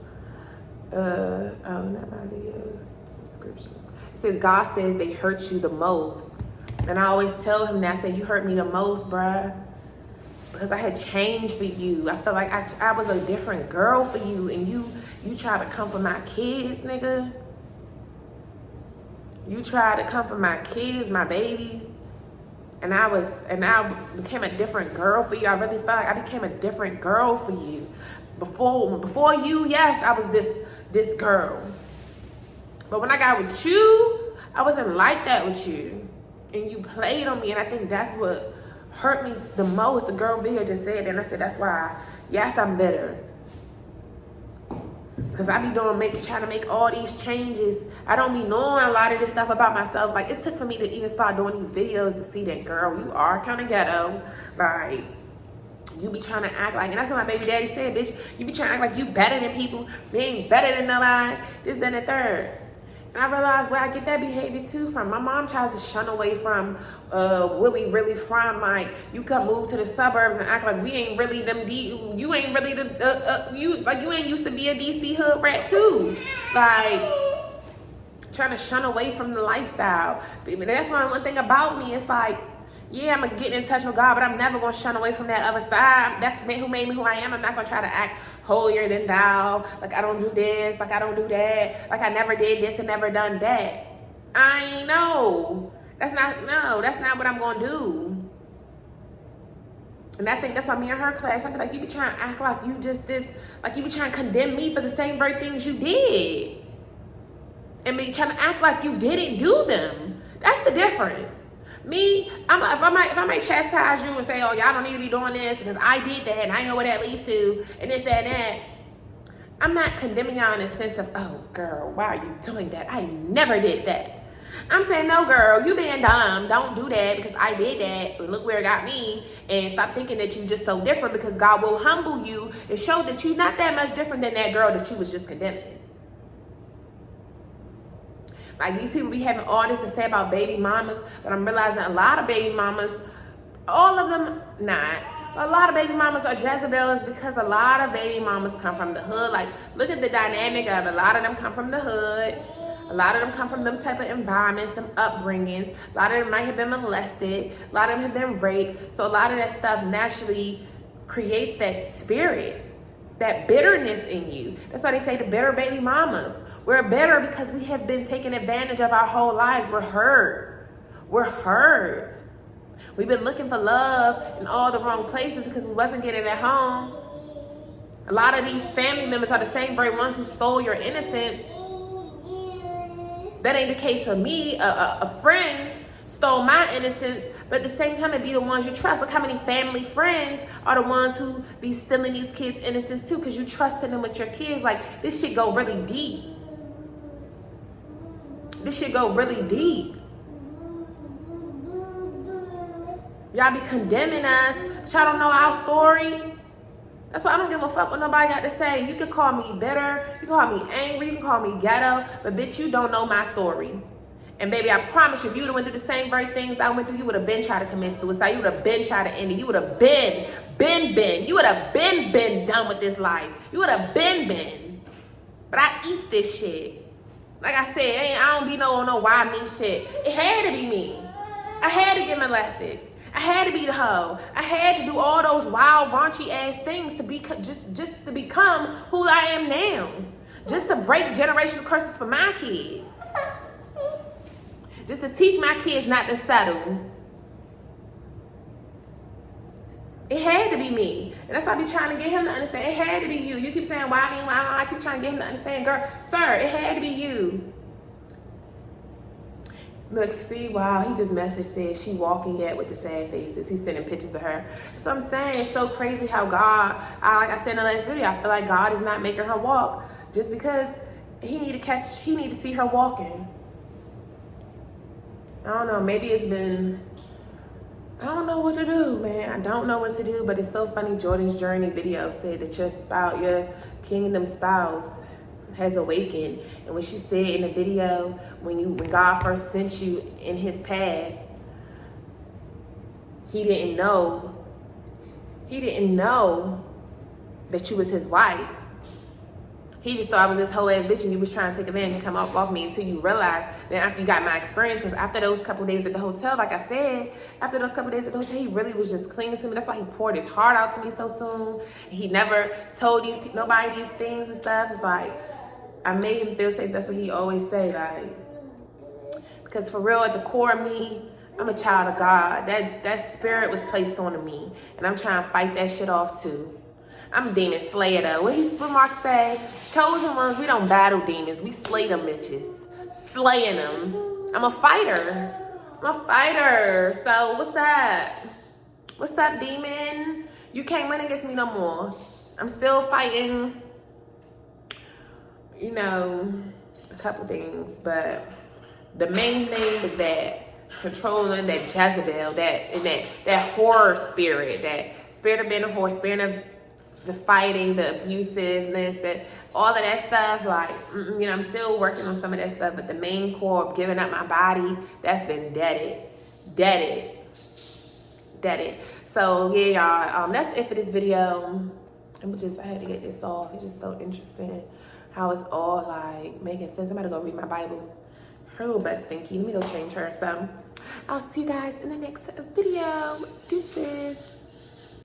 Oh, not my videos, subscription. It says, God says they hurt you the most. And I always tell him that, I say, you hurt me the most, bruh. Because I had changed for you. I felt like I was a different girl for you. And you try to come for my kids, nigga. You try to come for my kids, my babies. And I became a different girl for you. I really felt like I became a different girl for you. Before you, yes, I was this girl. But when I got with you, I wasn't like that with you. And you played on me, and I think that's what hurt me the most. The girl video just said that, and I said, that's why, yes, I'm bitter. Because I be trying to make all these changes. I don't be knowing a lot of this stuff about myself. Like, it took for me to even start doing these videos to see that, girl, you are kind of ghetto. Like, you be trying to act like, and that's what my baby daddy said, bitch, you be trying to act like you better than people, being better than nobody, this, that, and the third. And I realized where I get that behavior too from. My mom tries to shun away from where we really from. Like, you can move to the suburbs and act like we ain't really them you ain't really you ain't used to be a DC hood rat too. Like, trying to shun away from the lifestyle. But that's one thing about me. It's like, yeah, I'm gonna get in touch with God, but I'm never gonna shun away from that other side. That's who made me who I am. I'm not gonna try to act holier than thou. Like, I don't do this, like I don't do that, like I never did this and never done that. I know. That's not what I'm gonna do. And I think that's why me and her clash. I be like, you be trying to act like you just this, like you be trying to condemn me for the same very things you did. And me trying to act like you didn't do them. That's the difference. Me, if I might chastise you and say, oh, y'all don't need to be doing this because I did that and I know what that leads to and this, that, and that. I'm not condemning y'all in the sense of, oh, girl, why are you doing that? I never did that. I'm saying, no, girl, you being dumb. Don't do that because I did that. And look where it got me. And stop thinking that you just so different, because God will humble you and show that you're not that much different than that girl that you was just condemning. Like, these people be having all this to say about baby mamas, but I'm realizing a lot of baby mamas, all of them not, but a lot of baby mamas are Jezebels because a lot of baby mamas come from the hood. Like, look at the dynamic of it. A lot of them come from the hood. A lot of them come from them type of environments, them upbringings. A lot of them might have been molested. A lot of them have been raped. So a lot of that stuff naturally creates that spirit, that bitterness in you. That's why they say the bitter baby mamas. We're bitter because we have been taken advantage of our whole lives. We're hurt. We're hurt. We've been looking for love in all the wrong places because we wasn't getting it at home. A lot of these family members are the same very ones who stole your innocence. That ain't the case for me. A friend stole my innocence, but at the same time, it be the ones you trust. Look how many family friends are the ones who be stealing these kids' innocence too, because you trusted them with your kids. Like, this shit go really deep. This shit go really deep. Y'all be condemning us, but y'all don't know our story. That's why I don't give a fuck what nobody got to say. You can call me bitter, you can call me angry, you can call me ghetto, but bitch, you don't know my story. And baby, I promise you, if you would have went through the same very things I went through, you would have been trying to commit suicide. You would have been trying to end it. You would have been. You would have been done with this life. You would have been. But I eat this shit. Like I said, I don't be no why me shit. It had to be me. I had to get molested. I had to be the hoe. I had to do all those wild, raunchy ass things to be just to become who I am now. Just to break generational curses for my kids. Just to teach my kids not to settle. It had to be me. And that's why I be trying to get him to understand. It had to be you. You keep saying, why me? I keep trying to get him to understand. Girl, sir, it had to be you. Look, see, wow, he just messaged, said she walking yet with the sad faces. He's sending pictures of her. So I'm saying, it's so crazy how God, like I said in the last video, I feel like God is not making her walk just because he need to see her walking. I don't know, maybe it's been, I don't know what to do, man. I don't know what to do, but it's so funny. Jordan's Journey video said that your kingdom spouse has awakened. And when she said in the video, when God first sent you in his path, he didn't know that you was his wife. He just thought I was this whole ass bitch and you was trying to take advantage and come off me until you realized that after you got my experience, because after those couple days at the hotel, like I said, after those couple days at the hotel, he really was just clinging to me. That's why he poured his heart out to me so soon. He never told nobody these things and stuff. It's like, I made him feel safe. That's what he always say, like, because for real, at the core of me, I'm a child of God. That spirit was placed on me, and I'm trying to fight that shit off too. I'm a demon slayer though. What Mark say? Chosen ones, we don't battle demons. We slay them bitches. Slaying them. I'm a fighter. So what's up? What's up, demon? You can't win against me no more. I'm still fighting, you know, a couple things, but the main thing is that controlling that Jezebel, that horror spirit, that spirit of being a horror, spirit of the fighting, the abusiveness, that all of that stuff, like, you know, I'm still working on some of that stuff, but the main core of giving up my body, that's been deaded. So yeah, y'all, that's it for this video. I had to get this off. It's just so interesting how it's all like making sense. I'm gonna go read my Bible. Her little butt stinky. Let me go change her. So I'll see you guys in the next video. Deuces.